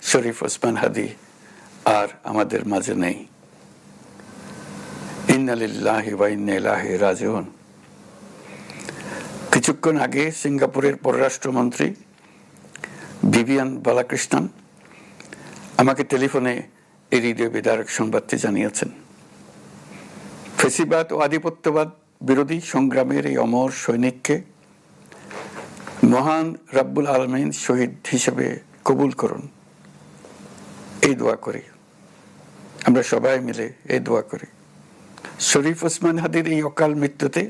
শরীফ ওসমান হাদি আর আমাদের মাঝে নেই। ইন্না লিল্লাহি ওয়া ইন্না ইলাইহি রাজিউন। কিছুক্ষণ আগে সিঙ্গাপুরের পররাষ্ট্রমন্ত্রী ভিভিয়ান বালাকৃষ্ণন আমাকে টেলিফোনে এই হৃদয় বিদারক সংবাদটি জানিয়েছেন। ফেসিবাদ ও আধিপত্যবাদ বিরোধী সংগ্রামের এই অমর সৈনিককে মহান রাব্বুল আলামিন শহীদ হিসেবে কবুল করুন, এই দোয়া করি। আমরা সবাই মিলে এই দোয়া করি। শরীফ ওসমান হাদির এই অকাল মৃত্যুতে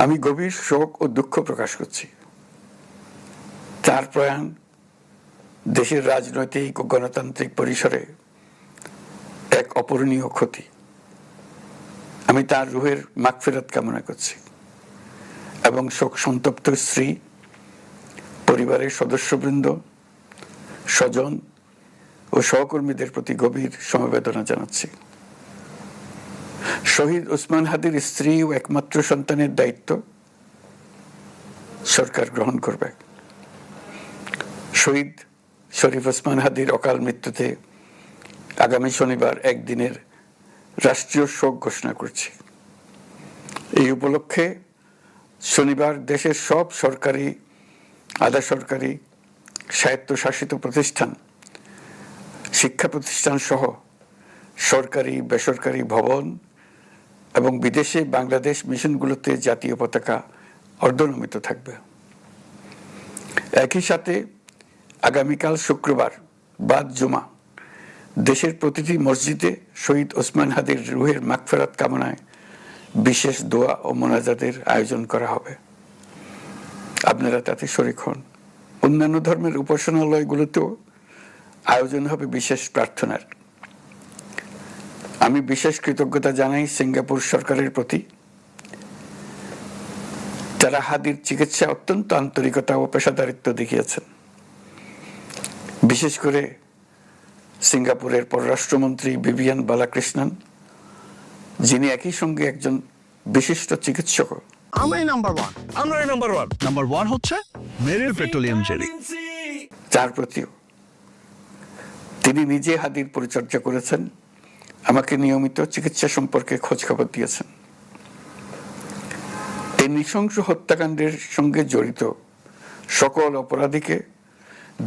আমি গভীর শোক ও দুঃখ প্রকাশ করছি। তার প্রয়াণ দেশের রাজনৈতিক ও গণতান্ত্রিক পরিসরে এক অপূরণীয় ক্ষতি। আমি তার রুহের মাগফিরাত কামনা করছি এবং শোক সন্তপ্ত স্ত্রী, পরিবারের সদস্যবৃন্দ, স্বজন ও সহকর্মীদের প্রতি গভীর সমবেদনা জানাচ্ছি। শহীদ ওসমান হাদির স্ত্রী ও একমাত্র সন্তানের দায়িত্ব সরকার গ্রহণ করবে। শহীদ শরীফ ওসমান হাদির অকাল মৃত্যুতে আগামী শনিবার একদিনের রাষ্ট্রীয় শোক ঘোষণা করছি। এই উপলক্ষে শনিবার দেশের সব সরকারি, আধা সরকারি, স্বায়ত্তশাসিত প্রতিষ্ঠান, শিক্ষা প্রতিষ্ঠান সহ সরকারি বেসরকারি ভবন এবং বিদেশে বাংলাদেশ মিশনগুলোতে জাতীয় পতাকা অর্ধনমিত থাকবে। একই সাথে আগামীকাল শুক্রবার বাদ জুমা দেশের প্রতিটি মসজিদে শহীদ ওসমান হাদির রুহের মাগফিরাত কামনায় বিশেষ দোয়া ও মোনাজাতের আয়োজন করা হবে। আপনারা তাতে শরীক হন। অন্যান্য ধর্মের উপাসনালয়গুলোতেও আয়োজন হবে বিশেষ প্রার্থনার। আমি বিশেষ কৃতজ্ঞতা জানাই সিঙ্গাপুর সরকারের প্রতি। তারা হাদির চিকিৎসা অত্যন্ত আন্তরিকতা ও পেশাদারিত্ব দেখিয়েছেন। বিশেষ করে সিঙ্গাপুরের পররাষ্ট্রমন্ত্রী ভিভিয়ান বালাকৃষ্ণন, যিনি একই সঙ্গে একজন বিশিষ্ট চিকিৎসক। আমরাই নাম্বার ওয়ান। নাম্বার ওয়ান হচ্ছে মেরিল পেট্রোলিয়াম জেলি। তার প্রতিও তিনি নিজে হাদির পরিচর্যা করেছেন, আমাকে নিয়মিত চিকিৎসা সম্পর্কে খোঁজ খবর দিয়েছেন। এই নৃশংস হত্যাকাণ্ডের সঙ্গে জড়িত সকল অপরাধীকে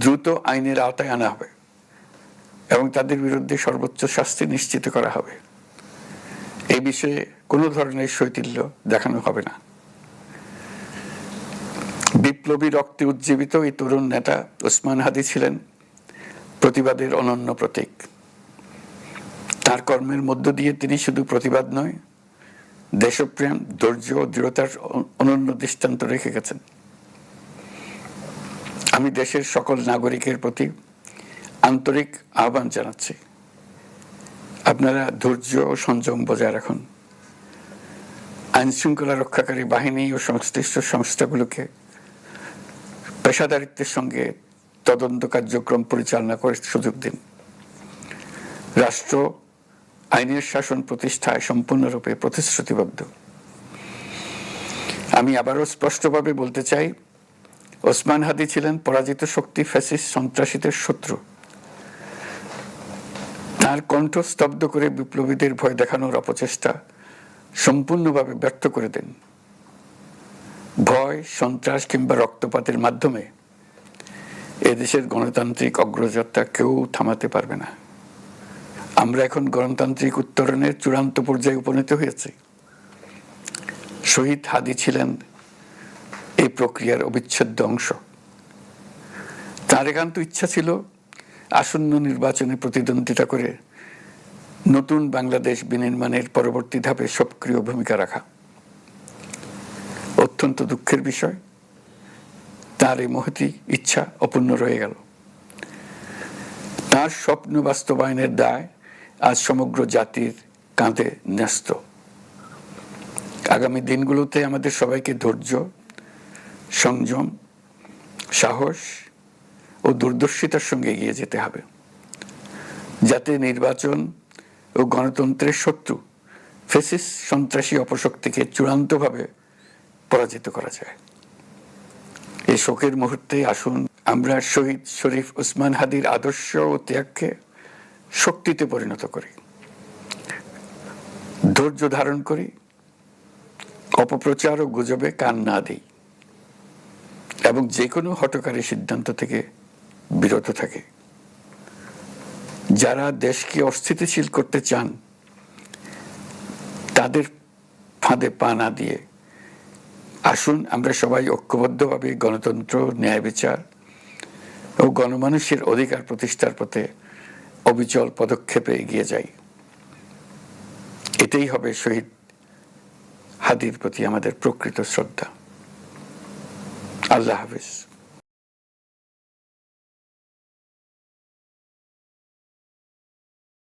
দ্রুত আইনের আওতায় আনা হবে এবং তাদের বিরুদ্ধে সর্বোচ্চ শাস্তি নিশ্চিত করা হবে। এই বিষয়ে কোনো ধরনের শৈথিল্য দেখানো হবে না। বিপ্লবী রক্তে উজ্জীবিত এই তরুণ নেতা ওসমান হাদি ছিলেন প্রতিবাদের অনন্য প্রতীক। তার কর্মের মধ্য দিয়ে তিনি শুধু প্রতিবাদ নয়, দেশপ্রেম, ধৈর্য ও দৃঢ়তার অনন্য দৃষ্টান্ত রেখে গেছেন। আমি দেশের সকল নাগরিকের প্রতি আন্তরিক আহ্বান জানাচ্ছি, আপনারা ধৈর্য ও সংযম বজায় রাখুন। আইন শৃঙ্খলা রক্ষাকারী বাহিনী ও সংশ্লিষ্ট সংস্থাগুলোকে পেশাদারিত্বের সঙ্গে তদন্ত কার্যক্রম পরিচালনা করে সুযোগ দিন। রাষ্ট্র আইনের শাসন প্রতিষ্ঠায় সম্পূর্ণরূপে প্রতিশ্রুতিবদ্ধ। আমি আবারও স্পষ্টভাবে বলতে চাই, ওসমান হাদি ছিলেন পরাজিত শক্তি ফ্যাসিস্ট সন্ত্রাসীদের শত্রু। তার কণ্ঠ স্তব্ধ করে বিপ্লবীদের ভয় দেখানোর অপচেষ্টা সম্পূর্ণভাবে ব্যর্থ করে দেন। ভয়, সন্ত্রাস কিংবা রক্তপাতের মাধ্যমে এদেশের গণতান্ত্রিক অগ্রযাত্রা কেউ থামাতে পারবে না। আমরা এখন গণতান্ত্রিক উত্তরণের চূড়ান্ত পর্যায়ে উপনীত হয়েছি। শহীদ হাদি ছিলেন এই প্রক্রিয়ার অবিচ্ছেদ্য অংশ। তার একান্ত ইচ্ছা ছিল আসন্ন নির্বাচনে প্রতিদ্বন্দ্বিতা করে নতুন বাংলাদেশ বিনির্মাণের পরবর্তী ধাপে সক্রিয় ভূমিকা রাখা। অত্যন্ত দুঃখের বিষয়, তার এই মহতী ইচ্ছা অপূর্ণ রয়ে গেল। তার স্বপ্ন বাস্তবায়নের দায় আজ সমগ্র জাতির কাঁধে ন্যস্ত। আগামী দিনগুলোতে আমাদের সবাইকে ধৈর্য, সংযম, সাহস ও দূরদর্শিতার সঙ্গে এগিয়ে যেতে হবে, যাতে নির্বাচন ও গণতন্ত্রের শত্রু ফ্যাসিস্ট সন্ত্রাসী অপশক্তিকে চূড়ান্তভাবে পরাজিত করা যায়। এই শোকের মুহূর্তে আসুন আমরা শহীদ শরীফ ওসমান হাদির আদর্শ ও ত্যাগকে শক্তিতে পরিণত করি, ধৈর্য ধারণ করি, অপপ্রচার ও গুজবে কান না দিই এবং যে কোনো হঠকারী সিদ্ধান্ত থেকে বিরত থাকে। যারা দেশকে অস্থিতিশীল করতে চান তাদের ফাঁদে পা না দিয়ে আসুন আমরা সবাই ঐক্যবদ্ধভাবে গণতন্ত্র, ন্যায় বিচার ও গণমানুষের অধিকার প্রতিষ্ঠার পথে অবিচল পদক্ষেপে এগিয়ে যাই। এটাই হবে শহীদ হাদির প্রতি আমাদের প্রকৃত শ্রদ্ধা। আল্লাহ হাফেজ।